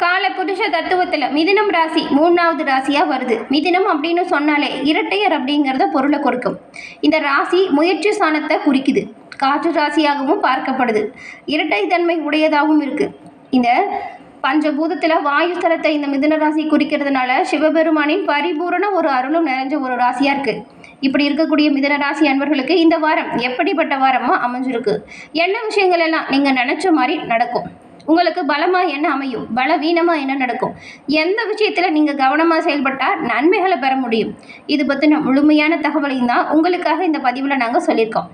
காலபுருஷ தத்துவத்தில் மிதுனம் ராசி 3வது ராசியாக வருது. மிதுனம் அப்படின்னு சொன்னாலே இரட்டையர் அப்படிங்கிறத பொருளை கொடுக்கும். இந்த ராசி முயற்சி ஸ்தானத்தை குறிக்குது. காற்று ராசியாகவும் பார்க்கப்படுது. இரட்டை தன்மை உடையதாகவும் இருக்குது. இந்த பஞ்சபூதத்தில் வாயு ஸ்தலத்தை இந்த மிதுன ராசி குறிக்கிறதுனால சிவபெருமானின் பரிபூரண ஒரு அருளும் நிறைஞ்ச ஒரு ராசியாக இருக்குது. இப்படி இருக்கக்கூடிய மிதுன ராசி அன்பர்களுக்கு இந்த வாரம் எப்படிப்பட்ட வாரமாக அமைஞ்சிருக்கு? என்ன விஷயங்கள் எல்லாம் நீங்கள் நினச்ச மாதிரி நடக்கும்? உங்களுக்கு பலமாக என்ன அமையும்? பலவீனமாக என்ன நடக்கும்? எந்த விஷயத்தில் நீங்கள் கவனமாக செயல்பட்டால் நன்மைகளை பெற முடியும்? இது பற்றின முழுமையான தகவலையும் தான் உங்களுக்காக இந்த பதிவில் நாங்கள் சொல்லியிருக்கோம்.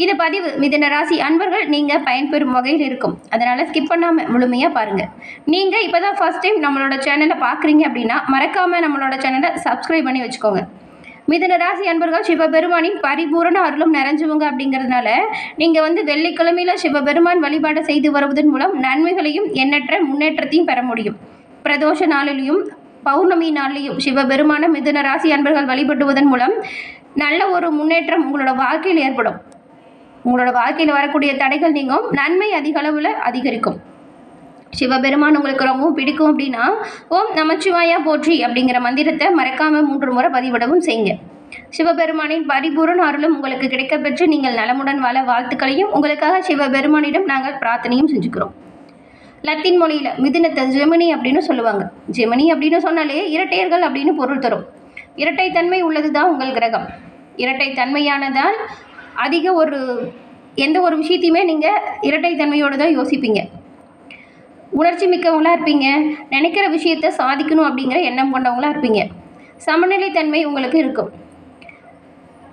இந்த பதிவு மிதுன ராசி அன்பர்கள் நீங்கள் பயன்பெறும் வகையில் இருக்கும். அதனால் ஸ்கிப் பண்ணாமல் முழுமையாக பாருங்கள். நீங்கள் இப்போ தான் ஃபர்ஸ்ட் டைம் நம்மளோட சேனலை பார்க்குறீங்க அப்படின்னா மறக்காமல் நம்மளோட சேனலை சப்ஸ்கிரைப் பண்ணி வச்சுக்கோங்க. மிதுன ராசி அன்பர்கள் சிவபெருமானின் பரிபூரண அருளும் நிறைஞ்சவங்க அப்படிங்கிறதுனால நீங்கள் வெள்ளிக்கிழமையில் சிவபெருமான் வழிபாடு செய்து வருவதன் மூலம் நன்மைகளையும் எண்ணற்ற முன்னேற்றத்தையும் பெற முடியும். பிரதோஷ நாளிலையும் பௌர்ணமி நாளிலையும் சிவபெருமான மிதுன ராசி அன்பர்கள் வழிபடுவதன் மூலம் நல்ல ஒரு முன்னேற்றம் உங்களோட வாழ்க்கையில் ஏற்படும். உங்களோட வாழ்க்கையில் வரக்கூடிய தடைகள் நீங்கும். நன்மை அதிக அளவில் அதிகரிக்கும். சிவபெருமான் உங்களுக்கு ரொம்பவும் பிடிக்கும் அப்படின்னா ஓம் நமச்சிவாயா போற்றி அப்படிங்கிற மந்திரத்தை மறக்காமல் 3 முறை பதிவிடவும் செய்யுங்க. சிவபெருமானின் பரிபூரண அருளும் உங்களுக்கு கிடைக்கப்பெற்று நீங்கள் நலமுடன் வாழ வாழ்த்துக்களையும் உங்களுக்காக சிவபெருமானிடம் நாங்கள் பிரார்த்தனையும் செஞ்சுக்கிறோம். லத்தீன் மொழியில் மிதுனத்தை ஜெமினி அப்படின்னு சொல்லுவாங்க. ஜெமினி அப்படின்னு சொன்னாலே இரட்டையர்கள் அப்படின்னு பொருள் தரும். இரட்டைத்தன்மை உள்ளது தான் உங்கள் கிரகம். இரட்டைத்தன்மையானதால் அதிக எந்த ஒரு விஷயத்தையுமே நீங்கள் இரட்டைத்தன்மையோடு தான் யோசிப்பீங்க. உணர்ச்சி மிக்கவங்களாக இருப்பீங்க. நினைக்கிற விஷயத்தை சாதிக்கணும் அப்படிங்கிற எண்ணம் கொண்டவங்களாக இருப்பீங்க. சமநிலைத்தன்மை உங்களுக்கு இருக்கும்.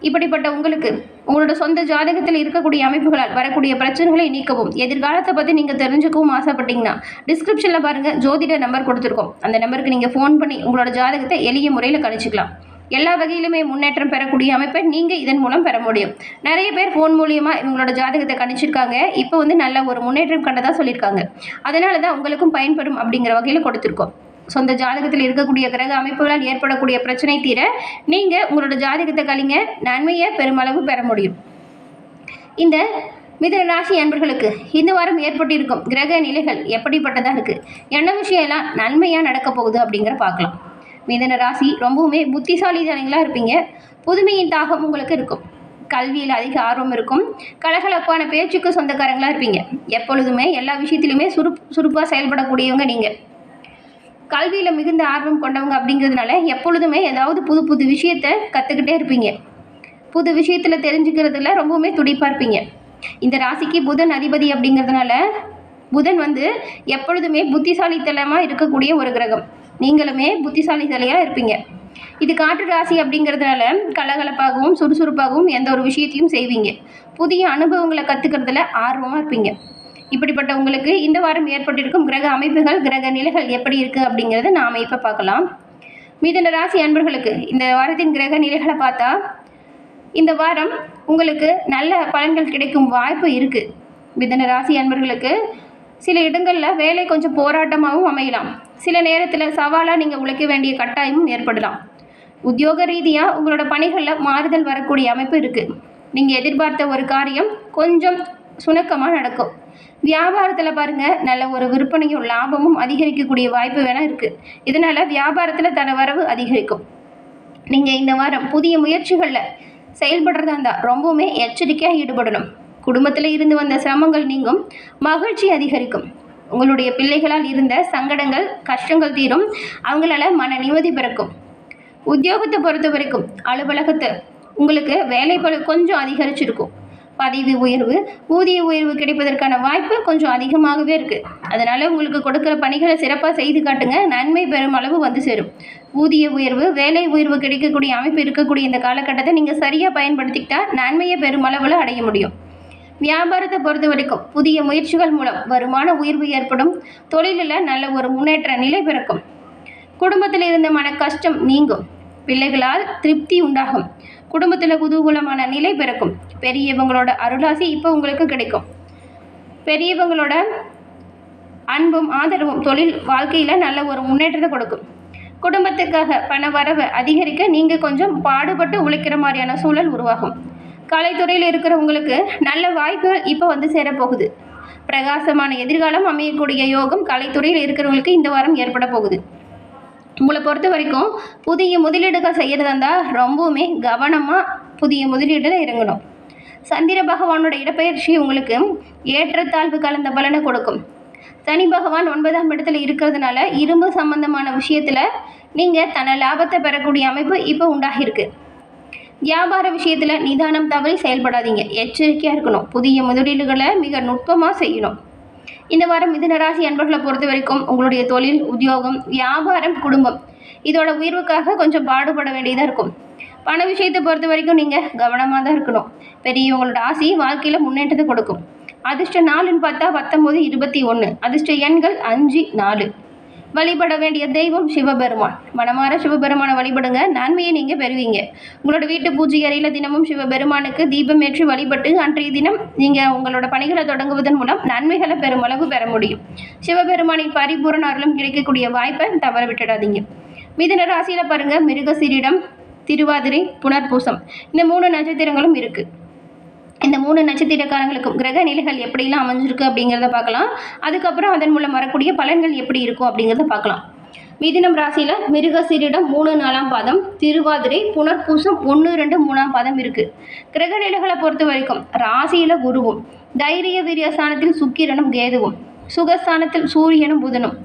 இப்படிப்பட்ட உங்களுக்கு உங்களோட சொந்த ஜாதகத்தில் இருக்கக்கூடிய அமைப்புகளால் வரக்கூடிய பிரச்சனைகளை நீக்கவும் எதிர்காலத்தை பற்றி நீங்கள் தெரிஞ்சுக்கவும் ஆசைப்பட்டீங்கன்னா டிஸ்கிரிப்ஷனில் பாருங்கள், ஜோதிட நம்பர் கொடுத்துருக்கோம். அந்த நம்பருக்கு நீங்கள் ஃபோன் பண்ணி உங்களோட ஜாதகத்தை எளிய முறையில் கணிச்சிக்கலாம். எல்லா வகையிலுமே முன்னேற்றம் பெறக்கூடிய அமைப்பை நீங்கள் இதன் மூலம் பெற முடியும். நிறைய பேர் ஃபோன் மூலியமாக இவங்களோட ஜாதகத்தை கணிச்சிருக்காங்க. இப்போ நல்ல ஒரு முன்னேற்றம் கண்டதாக சொல்லியிருக்காங்க. அதனால தான் உங்களுக்கும் பயன்பெறும் அப்படிங்கிற வகையில் கொடுத்துருக்கோம். சொந்த ஜாதகத்தில் இருக்கக்கூடிய கிரக அமைப்புகளால் ஏற்படக்கூடிய பிரச்சனை தீர நீங்கள் உங்களோட ஜாதகத்தை கழிங்க, நன்மையை பெருமளவு பெற முடியும். இந்த மிதுன ராசி அன்பர்களுக்கு இந்த வாரம் ஏற்பட்டிருக்கும் கிரக நிலைகள் எப்படிப்பட்டதாக இருக்குது, என்ன விஷயம்லாம் நன்மையாக நடக்க போகுது அப்படிங்கிற பார்க்கலாம். மிதுன ராசி ரொம்பவுமே புத்திசாலித்தனங்களாக இருப்பீங்க. புதுமையின் தாகம் உங்களுக்கு இருக்கும். கல்வியில் அதிக ஆர்வம் இருக்கும். கலகலப்பான பேச்சுக்கு சொந்தக்காரங்களாக இருப்பீங்க. எப்பொழுதுமே எல்லா விஷயத்திலுமே சுறுப்பாக செயல்படக்கூடியவங்க நீங்கள். கல்வியில் மிகுந்த ஆர்வம் கொண்டவங்க அப்படிங்கிறதுனால எப்பொழுதுமே ஏதாவது புது புது விஷயத்தை கற்றுக்கிட்டே இருப்பீங்க. புது விஷயத்தில் தெரிஞ்சுக்கிறதுல ரொம்பவுமே துடிப்பாக இருப்பீங்க. இந்த ராசிக்கு புதன் அதிபதி அப்படிங்கிறதுனால புதன் எப்பொழுதுமே புத்திசாலித்தனமாக இருக்கக்கூடிய ஒரு கிரகம். நீங்களுமே புத்திசாலித்தலையாக இருப்பீங்க. இது காற்று ராசி அப்படிங்கிறதுனால கலகலப்பாகவும் சுறுசுறுப்பாகவும் எந்த ஒரு விஷயத்தையும் செய்வீங்க. புதிய அனுபவங்களை கற்றுக்கிறதுல ஆர்வமாக இருப்பீங்க. இப்படிப்பட்ட உங்களுக்கு இந்த வாரம் ஏற்பட்டிருக்கும் கிரக அமைப்புகள் கிரக நிலைகள் எப்படி இருக்குது அப்படிங்கிறத நாம் இப்போ பார்க்கலாம். மிதுன ராசி அன்பர்களுக்கு இந்த வாரத்தின் கிரக நிலைகளை பார்த்தா இந்த வாரம் உங்களுக்கு நல்ல பலன்கள் கிடைக்கும் வாய்ப்பு இருக்குது. மிதுன ராசி அன்பர்களுக்கு சில இடங்களில் வேலை கொஞ்சம் போராட்டமாகவும் அமையலாம். சில நேரத்தில் சவாலாக நீங்கள் உழைக்க வேண்டிய கட்டாயமும் ஏற்படலாம். உத்தியோக ரீதியாக உங்களோட பணிகளில் மாறுதல் வரக்கூடிய அமைப்பு இருக்குது. நீங்கள் எதிர்பார்த்த ஒரு காரியம் கொஞ்சம் சுணக்கமாக நடக்கும். வியாபாரத்தில் பாருங்கள், நல்ல ஒரு விற்பனையும் லாபமும் அதிகரிக்கக்கூடிய வாய்ப்பு வேணால் இருக்குது. இதனால் வியாபாரத்தில் தன வரவு அதிகரிக்கும். நீங்கள் இந்த வாரம் புதிய முயற்சிகளில் செயல்படுறதா இருந்தால் ரொம்பவுமே எச்சரிக்கையாக ஈடுபடணும். குடும்பத்தில் இருந்து வந்த சிரமங்கள் நீங்கும். மகிழ்ச்சி அதிகரிக்கும். உங்களுடைய பிள்ளைகளால் இருந்த சங்கடங்கள் கஷ்டங்கள் தீரும். அவங்களால மன நிம்மதி பிறக்கும். உத்தியோகத்தை பொறுத்த வரைக்கும் அலுவலகத்தை உங்களுக்கு வேலைப்பளு கொஞ்சம் அதிகரிச்சிருக்கும். பதவி உயர்வு ஊதிய உயர்வு கிடைப்பதற்கான வாய்ப்பு கொஞ்சம் அதிகமாகவே இருக்குது. அதனால் உங்களுக்கு கொடுக்குற பணிகளை சிறப்பாக செய்து காட்டுங்க. நன்மை பெரும் அளவு சேரும். ஊதிய உயர்வு வேலை உயர்வு கிடைக்கக்கூடிய அமைப்பு இருக்கக்கூடிய இந்த காலகட்டத்தை நீங்கள் சரியாக பயன்படுத்திக்கிட்டா நன்மையை பெருமளவில் அடைய முடியும். வியாபாரத்தை பொறுத்த வரைக்கும் புதிய முயற்சிகள் மூலம் வருமான உயர்வு ஏற்படும். தொழிலில் நல்ல ஒரு முன்னேற்ற நிலை பிறக்கும். குடும்பத்தில் இருந்த மன கஷ்டம் நீங்கும். பிள்ளைகளால் திருப்தி உண்டாகும். குடும்பத்தில் குதூகூலமான நிலை பிறக்கும். பெரியவங்களோட அருளாசி இப்போ உங்களுக்கு கிடைக்கும். பெரியவங்களோட அன்பும் ஆதரவும் தொழில் வாழ்க்கையில் நல்ல ஒரு முன்னேற்றத்தை கொடுக்கும். குடும்பத்துக்காக பண வரவை அதிகரிக்க நீங்கள் கொஞ்சம் பாடுபட்டு உழைக்கிற மாதிரியான சூழல் உருவாகும். கலைத்துறையில் இருக்கிறவங்களுக்கு நல்ல வாய்ப்புகள் இப்போ சேரப்போகுது. பிரகாசமான எதிர்காலம் அமையக்கூடிய யோகம் கலைத்துறையில் இருக்கிறவங்களுக்கு இந்த வாரம் ஏற்பட போகுது. உங்களை பொறுத்த வரைக்கும் புதிய முதலீடுகள் செய்கிறதா இருந்தால் ரொம்பவுமே கவனமாக புதிய முதலீடில் இறங்கணும். சந்திர பகவானோட இடப்பெயர்ச்சி உங்களுக்கு ஏற்றத்தாழ்வு கலந்த பலனை கொடுக்கும். சனி பகவான் 9ஆம் இடத்துல இருக்கிறதுனால இரும்பு சம்பந்தமான விஷயத்தில் நீங்கள் தன லாபத்தை பெறக்கூடிய அமைப்பு இப்போ உண்டாகிருக்கு. வியாபார விஷயத்தில் நிதானம் தவறி செயல்படாதீங்க, எச்சரிக்கையாக இருக்கணும். புதிய முதலீடுகளை மிக நுட்பமாக செய்யணும். இந்த வாரம் மிதுன ராசி அன்பர்களை பொறுத்த வரைக்கும் உங்களுடைய தொழில், உத்தியோகம், வியாபாரம், குடும்பம் இதோட உயர்வுக்காக கொஞ்சம் பாடுபட வேண்டியதாக இருக்கும். பண விஷயத்தை பொறுத்த வரைக்கும் நீங்கள் கவனமாக தான் இருக்கணும். பெரியவங்களோட ஆசை வாழ்க்கையில் முன்னேற்றத்தை கொடுக்கும். அதிர்ஷ்ட நாளுன்னு பார்த்தா 19, 21. அதிர்ஷ்ட எண்கள் 5, 4. வழிபட வேண்டிய தெய்வம் சிவபெருமான். மனமார சிவபெருமானை வழிபடுங்க, நன்மையை நீங்கள் பெறுவீங்க. உங்களோட வீட்டு பூஜை அறையில் தினமும் சிவபெருமானுக்கு தீபம் ஏற்றி வழிபட்டு அன்றைய தினம் நீங்கள் உங்களோட பணிகளை தொடங்குவதன் மூலம் நன்மைகளை பெருமளவு பெற முடியும். சிவபெருமானின் பரிபூரண அருளும் கிடைக்கக்கூடிய வாய்ப்பை தவற விட்டுடாதீங்க. மிதுன ராசியில் பாருங்கள், மிருகசீரிடம், திருவாதிரை, புனர்பூசம் இந்த 3 நட்சத்திரங்களும் இருக்குது. இந்த 3 நட்சத்திரக்காரங்களுக்கும் கிரக நிலைகள் எப்படிலாம் அமைஞ்சிருக்கு அப்படிங்கிறத பார்க்கலாம். அதுக்கப்புறம் அதன் மூலம் வரக்கூடிய பலன்கள் எப்படி இருக்கும் அப்படிங்கிறத பார்க்கலாம். மிதுனம் ராசியில் மிருகசீரிடம் 3, 4ஆம் பாதம், திருவாதிரை, புனர்பூசம் 1, 2, 3ஆம் பாதம் இருக்குது. கிரக நிலைகளை பொறுத்த வரைக்கும் ராசியில் குருவும், தைரிய வீரிய ஸ்தானத்தில் சுக்கிரனும் கேதுவும், சுகஸ்தானத்தில் சூரியனும் புதனும்,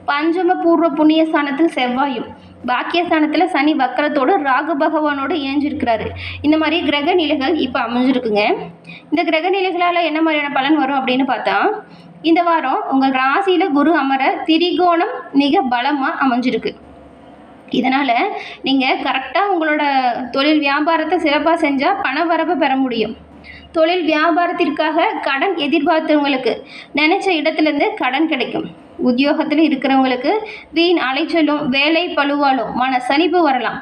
பஞ்சம பூர்வ புண்ணிய ஸ்தானத்தில் செவ்வாயும், பாக்கியஸ்தானத்தில் சனி வக்கரத்தோடு ராகு பகவானோடு இணைஞ்சிருக்கிறாரு. இந்த மாதிரி கிரக நிலைகள் இப்போ அமைஞ்சிருக்குங்க. இந்த கிரக நிலைகளால் என்ன மாதிரியான பலன் வரும் அப்படின்னு பார்த்தா, இந்த வாரம் உங்கள் ராசியில் குரு அமர திரிகோணம் மிக பலமாக அமைஞ்சிருக்கு. இதனால் நீங்கள் கரெக்டாக உங்களோட தொழில் வியாபாரத்தை சிறப்பாக செஞ்சால் பண வரவை பெற முடியும். தொழில் வியாபாரத்திற்காக கடன் எதிர்பார்த்தவங்களுக்கு நினைச்ச இடத்துலேருந்து கடன் கிடைக்கும். உத்தியோகத்தில் இருக்கிறவங்களுக்கு வீண் அலைச்சலும் வேலை பழுவாலும் மன சலிப்பு வரலாம்.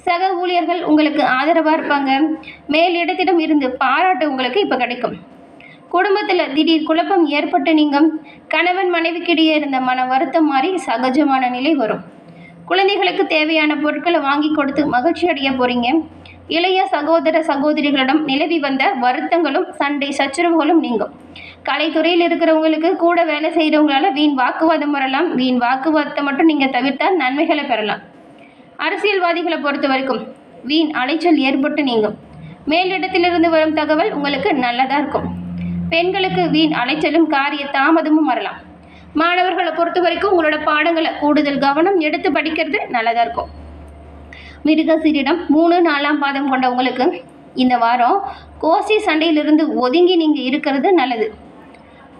சக ஊழியர்கள் உங்களுக்கு ஆதரவாக இருப்பாங்க. மேலிடத்திடம் இருந்து பாராட்டு உங்களுக்கு இப்போ கிடைக்கும். குடும்பத்தில் திடீர் குழப்பம் ஏற்பட்டு நீங்கள் கணவன் மனைவிக்கிடையே இருந்த மன வருத்தம் மாறி சகஜமான நிலை வரும். குழந்தைகளுக்கு தேவையான பொருட்களை வாங்கி கொடுத்து மகிழ்ச்சி அடைய போகிறீங்க. இளைய சகோதர சகோதரிகளிடம் நிலவி வந்த வருத்தங்களும் சண்டை சச்சரவுகளும் நீங்கும். கலைத்துறையில் இருக்கிறவங்களுக்கு கூட வேலை செய்கிறவங்களால வீண் வாக்குவாதம் வரலாம். வீண் வாக்குவாதத்தை மட்டும் நீங்கள் தவிர்த்தால் நன்மைகளை பெறலாம். அரசியல்வாதிகளை பொறுத்த வரைக்கும் வீண் அலைச்சல் ஏற்பட்டு நீங்கும். மேலிடத்திலிருந்து வரும் தகவல் உங்களுக்கு நல்லதாக இருக்கும். பெண்களுக்கு வீண் அலைச்சலும் காரிய தாமதமும் வரலாம். மாணவர்களை பொறுத்த வரைக்கும் உங்களோட பாடங்களை கூடுதல் கவனம் எடுத்து படிக்கிறது நல்லதாக இருக்கும். மிருகசீரிடம் 3, 4ஆம் பாதம் கொண்டவங்களுக்கு இந்த வாரம் கோசி சண்டையிலிருந்து ஒதுங்கி நீங்கள் இருக்கிறது நல்லது.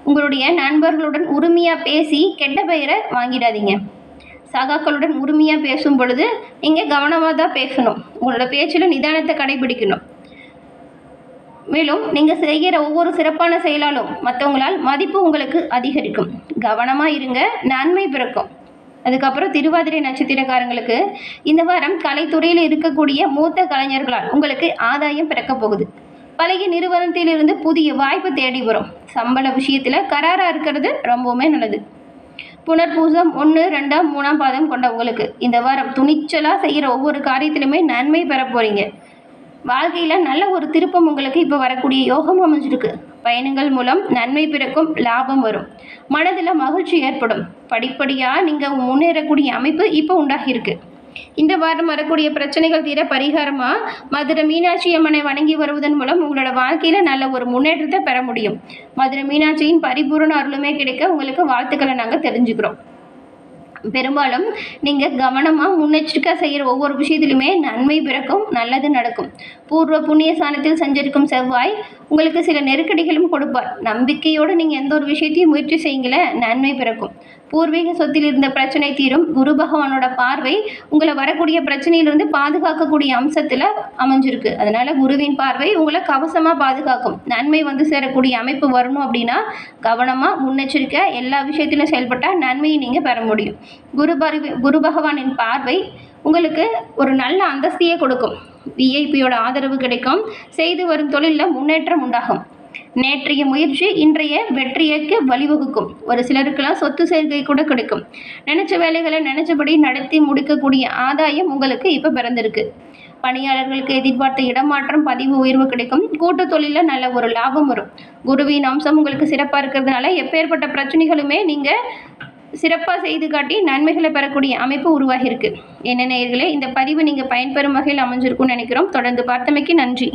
உங்களுடைய நண்பர்களுடன் உரிமையாக பேசி கெட்ட பெயரை வாங்கிடாதீங்க. சகாக்களுடன் உரிமையாக பேசும் பொழுது நீங்கள் கவனமாக தான் பேசணும். உங்களோட பேச்சில் நிதானத்தை கடைபிடிக்கணும். மேலும் நீங்கள் செய்கிற ஒவ்வொரு சிறப்பான செயலாலும் மற்றவங்களால் மதிப்பு உங்களுக்கு அதிகரிக்கும். கவனமாக இருங்க, நன்மை பிறக்கும். அதுக்கப்புறம் திருவாதிரை நட்சத்திரக்காரங்களுக்கு இந்த வாரம் கலைத்துறையில் இருக்கக்கூடிய மூத்த கலைஞர்களால் உங்களுக்கு ஆதாயம் பிறக்க போகுது. பழைய நிறுவனத்திலிருந்து புதிய வாய்ப்பு தேடி வரும். சம்பள விஷயத்தில் கராராக இருக்கிறது ரொம்பவுமே நல்லது. புனர்பூசம் 1, 2, 3ஆம் பாதம் கொண்டவங்களுக்கு இந்த வாரம் துணிச்சலாக செய்கிற ஒவ்வொரு காரியத்திலுமே நன்மை பெற போகிறீங்க. வாழ்க்கையில் நல்ல ஒரு திருப்பம் உங்களுக்கு இப்போ வரக்கூடிய யோகம் அமைஞ்சிருக்கு. பயணங்கள் மூலம் நன்மை பிறக்கும், லாபம் வரும், மனதில் மகிழ்ச்சி ஏற்படும். படிப்படியாக நீங்கள் முன்னேறக்கூடிய அமைப்பு இப்போ உண்டாகியிருக்கு. இந்த வாரம் வரக்கூடிய பிரச்சனைகள் தீர பரிகாரமாக மதுரை மீனாட்சி அம்மனை வணங்கி வருவதன் மூலம் உங்களோட வாழ்க்கையில் நல்ல ஒரு முன்னேற்றத்தை பெற முடியும். மதுரை மீனாட்சியின் பரிபூரண அருளுமே கிடைக்க உங்களுக்கு வாழ்த்துக்களை நாங்கள் தெரிஞ்சுக்கிறோம். பெரும்பாலும் நீங்கள் கவனமாக முன்னெச்சரிக்கை செய்கிற ஒவ்வொரு விஷயத்திலுமே நன்மை பிறக்கும், நல்லது நடக்கும். பூர்வ புண்ணிய ஸ்தானத்தில் சஞ்சரிக்கும் செவ்வாய் உங்களுக்கு சில நெருக்கடிகளும் கொடுப்பார். நம்பிக்கையோடு நீங்கள் எந்த ஒரு விஷயத்தையும் முயற்சி செய்யுங்களே, நன்மை பிறக்கும். பூர்வீக சொத்தில் இருந்த பிரச்சனை தீரும். குரு பகவானோட பார்வை உங்களை வரக்கூடிய பிரச்சனையிலிருந்து பாதுகாக்கக்கூடிய அம்சத்தில் அமைஞ்சிருக்கு. அதனால் குருவின் பார்வை உங்களை கவசமாக பாதுகாக்கும். நன்மை வந்து சேரக்கூடிய அமைப்பு வரணும் அப்படின்னா கவனமாக முன்னெச்சரிக்கை எல்லா விஷயத்திலும் செயல்பட்டால் நன்மையை நீங்கள் பெற முடியும். குரு பகவானின் பார்வை உங்களுக்கு ஒரு நல்ல அந்தஸ்தியை கொடுக்கும். விஐபியோட ஆதரவு கிடைக்கும். செய்து வரும் தொழிலில் முன்னேற்றம் உண்டாகும். நேற்றைய முயற்சி இன்றைய வெற்றியைக்கு வழிவகுக்கும். ஒரு சிலருக்கெல்லாம் சொத்து சேர்க்கை கூட கிடைக்கும். நினைச்ச வேலைகளை நினைச்சபடி நடத்தி முடிக்கக்கூடிய ஆதாயம் உங்களுக்கு இப்போ பிறந்திருக்கு. பணியாளர்களுக்கு எதிர்பார்த்த இடமாற்றம், பதிவு உயர்வு கிடைக்கும். கூட்டு தொழிலில் நல்ல ஒரு லாபம் வரும். குருவின் அம்சம் உங்களுக்கு சிறப்பாக இருக்கிறதுனால எப்பேற்பட்ட பிரச்சனைகளுமே நீங்கள் சிறப்பாக செய்து காட்டி நன்மைகளை பெறக்கூடிய அமைப்பு உருவாகியிருக்கு. என்ன நேயர்களே, இந்த பதிவு நீங்கள் பயன்பெறும் வகையில் அமைஞ்சிருக்கும்னு நினைக்கிறோம். தொடர்ந்து பார்த்தமைக்கு நன்றி.